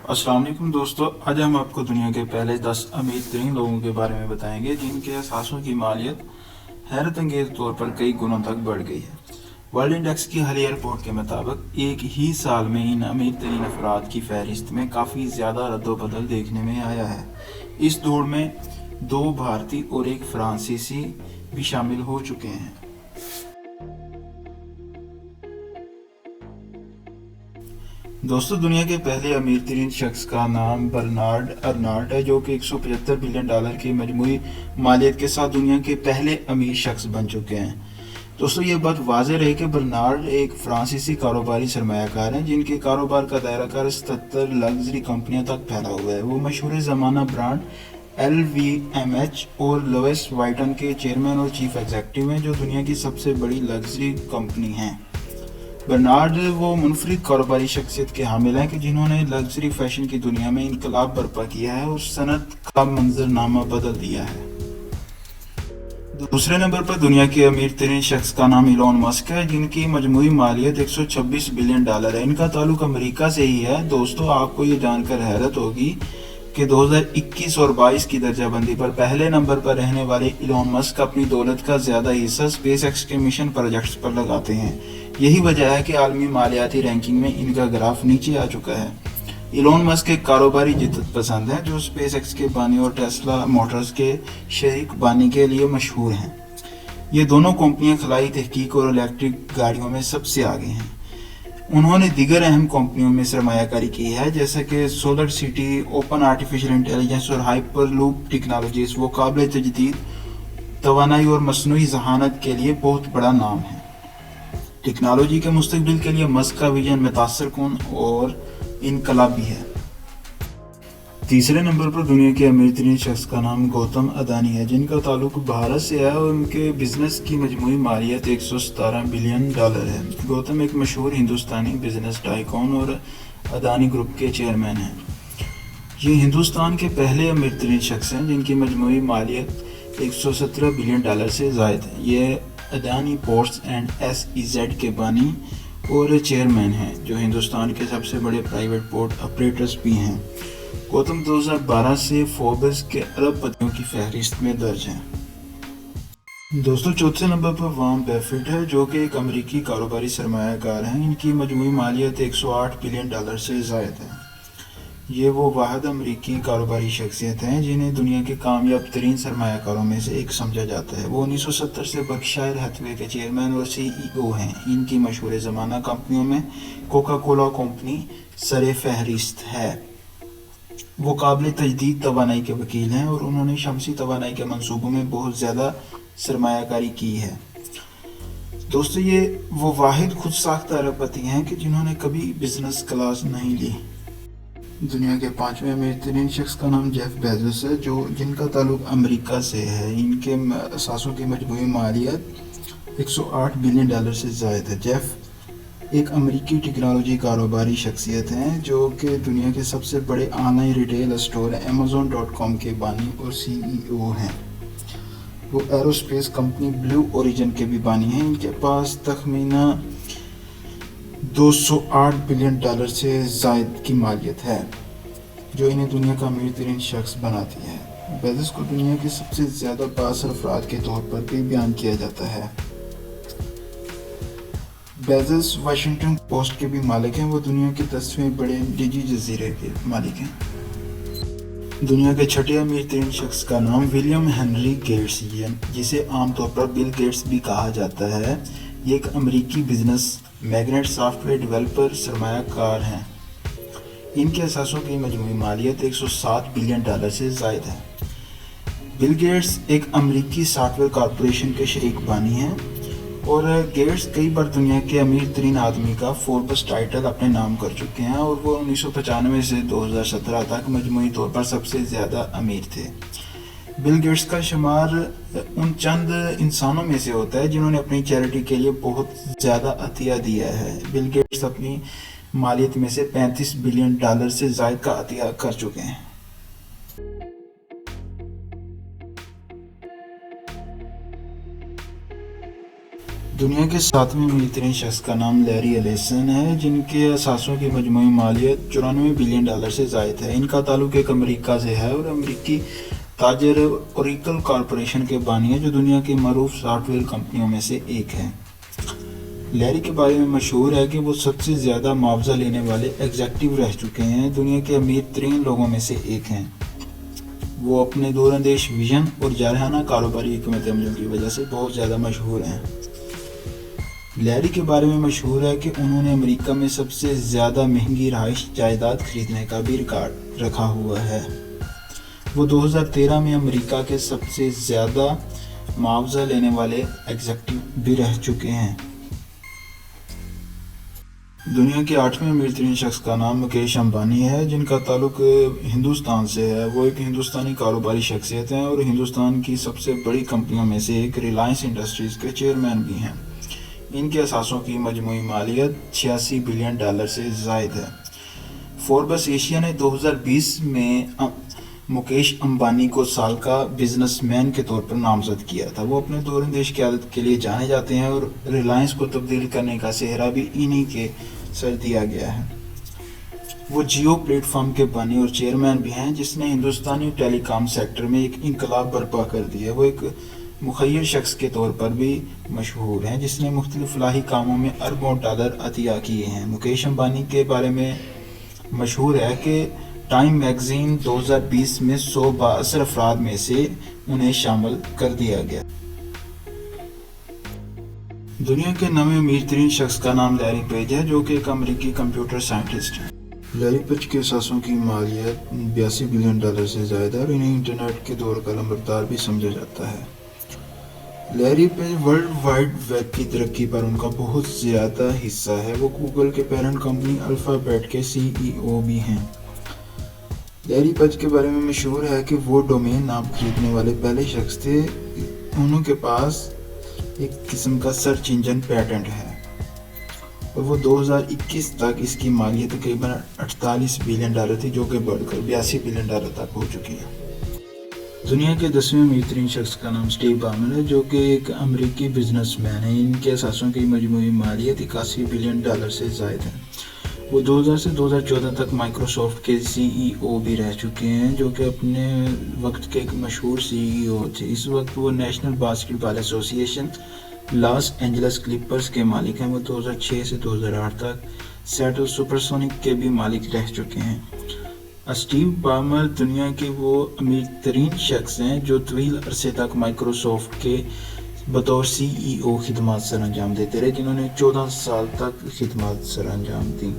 السلام علیکم دوستو، آج ہم آپ کو دنیا کے پہلے 10 امیر ترین لوگوں کے بارے میں بتائیں گے جن کے اثاثوں کی مالیت حیرت انگیز طور پر کئی گنوں تک بڑھ گئی ہے۔ ورلڈ انڈیکس کی حالیہ رپورٹ کے مطابق ایک ہی سال میں ان امیر ترین افراد کی فہرست میں کافی زیادہ رد و بدل دیکھنے میں آیا ہے۔ اس دوڑ میں 2 بھارتی اور 1 فرانسیسی بھی شامل ہو چکے ہیں۔ دوستو، دنیا کے پہلے امیر ترین شخص کا نام برنارڈ ارنالڈ ہے، جو کہ $175 بلین کی مجموعی مالیت کے ساتھ دنیا کے پہلے امیر شخص بن چکے ہیں۔ دوستو، یہ بات واضح رہے کہ برنارڈ ایک فرانسیسی کاروباری سرمایہ کار ہیں جن کے کاروبار کا دائرہ کار 77 لگژری کمپنیوں تک پھیلا ہوا ہے۔ وہ مشہور زمانہ برانڈ LVMH اور لوئس وائٹن کے چیئرمین اور چیف ایگزیکٹو ہیں، جو دنیا کی سب سے بڑی لگژری کمپنی ہیں۔ برنارڈ وہ منفرد کاروباری شخصیت کے حامل ہیں کہ جنہوں نے لگژری فیشن کی دنیا میں انقلاب برپا کیا ہے اور صنعت کا منظرنامہ بدل دیا ہے۔ دوسرے نمبر پر دنیا کے امیر ترین شخص کا نام ایلون مسک ہے، جن کی مجموعی مالیت $126 بلین ہے۔ ان کا تعلق امریکہ سے ہی ہے۔ دوستو، آپ کو یہ جان کر حیرت ہوگی کہ 2021 اور 22 کی درجہ بندی پر پہلے نمبر پر رہنے والے ایلون مسک اپنی دولت کا زیادہ حصہ اسپیس ایکس کے مشن پروجیکٹس پر لگاتے ہیں۔ یہی وجہ ہے کہ عالمی مالیاتی رینکنگ میں ان کا گراف نیچے آ چکا ہے۔ ایلون مسک ایک کاروباری جدت پسند ہے جو اسپیس ایکس کے بانی اور ٹیسلا موٹرز کے شریک بانی کے لیے مشہور ہیں۔ یہ دونوں کمپنیاں خلائی تحقیق اور الیکٹرک گاڑیوں میں سب سے آگے ہیں۔ انہوں نے دیگر اہم کمپنیوں میں سرمایہ کاری کی ہے، جیسے کہ solar city, open artificial intelligence اور ہائپر لوپ ٹیکنالوجیز۔ وہ قابل تجدید توانائی اور مصنوعی ذہانت کے لیے بہت بڑا نام ہے۔ ٹیکنالوجی کے مستقبل کے لیے مسک کا ویژن متاثر کن اور انقلابی ہے۔ تیسرے نمبر پر دنیا کے امیر ترین شخص کا نام گوتم ادانی ہے، جن کا تعلق بھارت سے ہے اور ان کے بزنس کی مجموعی مالیت $117 بلین ہے۔ گوتم ایک مشہور ہندوستانی بزنس ٹائکون اور ادانی گروپ کے چیئرمین ہیں۔ یہ ہندوستان کے پہلے امیر ترین شخص ہیں جن کی مجموعی مالیت $117 بلین سے زائد ہے۔ یہ ادانی پورٹس اینڈ SEZ کے بانی اور چیئرمین ہیں، جو ہندوستان کے سب سے بڑے پرائیویٹ پورٹ آپریٹرز بھی ہیں۔ گوتم 2012 سے فوربس کے ارب پتیوں کی فہرست میں درج ہیں۔ دوستو، چوتھے نمبر پر وارن بفیٹ ہے، جو کہ ایک امریکی کاروباری سرمایہ کار ہیں۔ ان کی مجموعی مالیت $108 بلین سے زائد ہے۔ یہ وہ واحد امریکی کاروباری شخصیت ہیں جنہیں دنیا کے کامیاب ترین سرمایہ کاروں میں سے ایک سمجھا جاتا ہے۔ وہ 1970 سے برکشائر ہیتھوے کے چیئرمین اور CEO ہیں۔ ان کی مشہور زمانہ کمپنیوں میں کوکا کولا کمپنی سر فہرست ہے۔ وہ قابل تجدید توانائی کے وکیل ہیں اور انہوں نے شمسی توانائی کے منصوبوں میں بہت زیادہ سرمایہ کاری کی ہے۔ دوستو، یہ وہ واحد خود ساختہ ارب پتی ہیں کہ جنہوں نے کبھی بزنس کلاس نہیں لی۔ دنیا کے 5ویں امیر ترین شخص کا نام جیف بیزوس ہے، جن کا تعلق امریکہ سے ہے۔ ان کے اثاثوں کی مجموعی مالیت $108 بلین سے زائد ہے۔ جیف ایک امریکی ٹیکنالوجی کاروباری شخصیت ہیں جو کہ دنیا کے سب سے بڑے on line retail store Amazon.com کے بانی اور CEO ہیں۔ وہ ایروسپیس کمپنی بلیو اوریجن کے بھی بانی ہیں۔ ان کے پاس تخمینہ $208 بلین سے زائد کی مالیت ہے، جو انہیں دنیا کا امیر ترین شخص بناتی ہے۔ بیزوس کو دنیا کے سب سے زیادہ بااثر افراد کے طور پر بھی بیان کیا جاتا ہے۔ بیزوس واشنگٹن پوسٹ کے بھی مالک ہیں۔ وہ دنیا کے 10ویں بڑے نجی جزیرے کے مالک ہیں۔ دنیا کے 6ٹھے امیر ترین شخص کا نام ولیم ہنری گیٹس، جسے عام طور پر بل گیٹس بھی کہا جاتا ہے۔ یہ ایک امریکی business magnate, software developer, سرمایہ کار ہیں۔ ان کے اثاثوں کی مجموعی مالیت $107 بلین سے زائد ہے۔ بل گیٹس ایک امریکی سافٹ ویئر کارپوریشن کے شریک بانی ہیں اور گیٹس کئی بار دنیا کے امیر ترین آدمی کا فوربس ٹائٹل اپنے نام کر چکے ہیں اور وہ 1995 سے 2017 تک مجموعی طور پر سب سے زیادہ امیر تھے۔ بل گیٹس کا شمار ان چند انسانوں میں سے ہوتا ہے جنہوں نے اپنی چیریٹی کے لیے بہت زیادہ عطیہ دیا ہے۔ بل گیٹس اپنی مالیت میں سے $35 بلین سے زائد کا عطیہ کر چکے ہیں۔ دنیا کے 7ویں امیر ترین شخص کا نام لیری ایلیسن ہے، جن کے اثاثوں کی مجموعی مالیت 94 بلین ڈالر سے زائد ہے۔ ان کا تعلق ایک امریکہ سے ہے اور امریکی تاجر اوریکل کارپوریشن کے بانی ہے، جو دنیا کی معروف سافٹ ویئر کمپنیوں میں سے ایک ہے۔ لیری کے بارے میں مشہور ہے کہ وہ سب سے زیادہ معاوضہ لینے والے ایگزیکٹو رہ چکے ہیں، دنیا کے امیر ترین لوگوں میں سے ایک ہیں۔ وہ اپنے دور اندیش ویژن اور جارحانہ کاروباری حکمت عمل کی وجہ سے بہت زیادہ مشہور ہیں۔ لیری کے بارے میں مشہور ہے کہ انہوں نے امریکہ میں سب سے زیادہ مہنگی رہائش جائیداد خریدنے کا بھی ریکارڈ رکھا ہوا ہے۔ وہ 2013 میں امریکہ کے سب سے زیادہ معاوضہ لینے والے ایگزیکٹو بھی رہ چکے ہیں۔ دنیا کے 8ویں امیر ترین شخص کا نام مکیش امبانی ہے، جن کا تعلق ہندوستان سے ہے۔ وہ ایک ہندوستانی کاروباری شخصیت ہیں اور ہندوستان کی سب سے بڑی کمپنیوں میں سے ایک ریلائنس انڈسٹریز کے چیئرمین بھی ہیں۔ ان کے اثاثوں کی مجموعی مالیت 86 بلین ڈالر سے زائد ہے۔ فوربس ایشیا نے 2020 میں مکیش امبانی کو سال کا بزنس مین کے طور پر نامزد کیا تھا۔ وہ اپنے دور اندیش قیادت کے لیے جانے جاتے ہیں اور ریلائنس کو تبدیل کرنے کا سہرا بھی انہی کے سر دیا گیا ہے۔ وہ جیو پلیٹ فارم کے بانی اور چیئرمین بھی ہیں، جس نے ہندوستانی ٹیلی کام سیکٹر میں ایک انقلاب برپا کر دی ہے۔ وہ ایک مخیر شخص کے طور پر بھی مشہور ہیں، جس نے مختلف فلاحی کاموں میں اربوں ڈالر عطیہ کیے ہیں۔ مکیش امبانی کے بارے میں مشہور ہے کہ ٹائم میگزین 2020 میں 100 بااثر افراد میں سے انہیں شامل کر دیا گیا۔ دنیا کے 9ویں امیر ترین شخص کا نام لیری پیج ہے، جو کہ ایک امریکی کمپیوٹر سائنٹسٹ ہے۔ لیری پیج کے اثاثوں کی مالیت 82 بلین ڈالر سے زائد ہے اور انہیں انٹرنیٹ کے دور کا لمبردار بھی سمجھا جاتا ہے۔ Larry Page World Wide Web کی ترقی پر ان کا بہت زیادہ حصہ ہے۔ وہ گوگل کے پیرنٹ کمپنی الفابیٹ کے CEO بھی ہیں۔ لیری پیج کے بارے میں مشہور ہے کہ وہ ڈومین نام خریدنے والے پہلے شخص تھے۔ انہوں کے پاس ایک قسم کا سرچ انجن پیٹنٹ ہے اور وہ 2021 تک اس کی مالیت تقریباً 48 بلین ڈالر تھی، جو کہ بڑھ کر 82 بلین ڈالر تک ہو چکی ہے۔ دنیا کے 10ویں امیر ترین شخص کا نام اسٹیو بامر ہے، جو کہ ایک امریکی بزنس مین ہے۔ ان کے اثاثوں کی مجموعی مالیت 81 بلین ڈالر سے زائد ہے۔ وہ 2000 سے 2014 تک مائیکروسافٹ کے CEO بھی رہ چکے ہیں، جو کہ اپنے وقت کے ایک مشہور CEO تھے۔ اس وقت وہ نیشنل باسکٹ بال ایسوسی ایشن لاس اینجلس کلپرز کے مالک ہیں۔ وہ 2006 سے 2008 تک سیٹل سپرسونک کے بھی مالک رہ چکے ہیں۔ اسٹیو بامر دنیا کے وہ امیر ترین شخص ہیں جو طویل عرصے تک مائیکروسافٹ کے بطور CEO خدمات سر انجام دیتے رہے، جنہوں نے 14 سال تک خدمات سر انجام دیں۔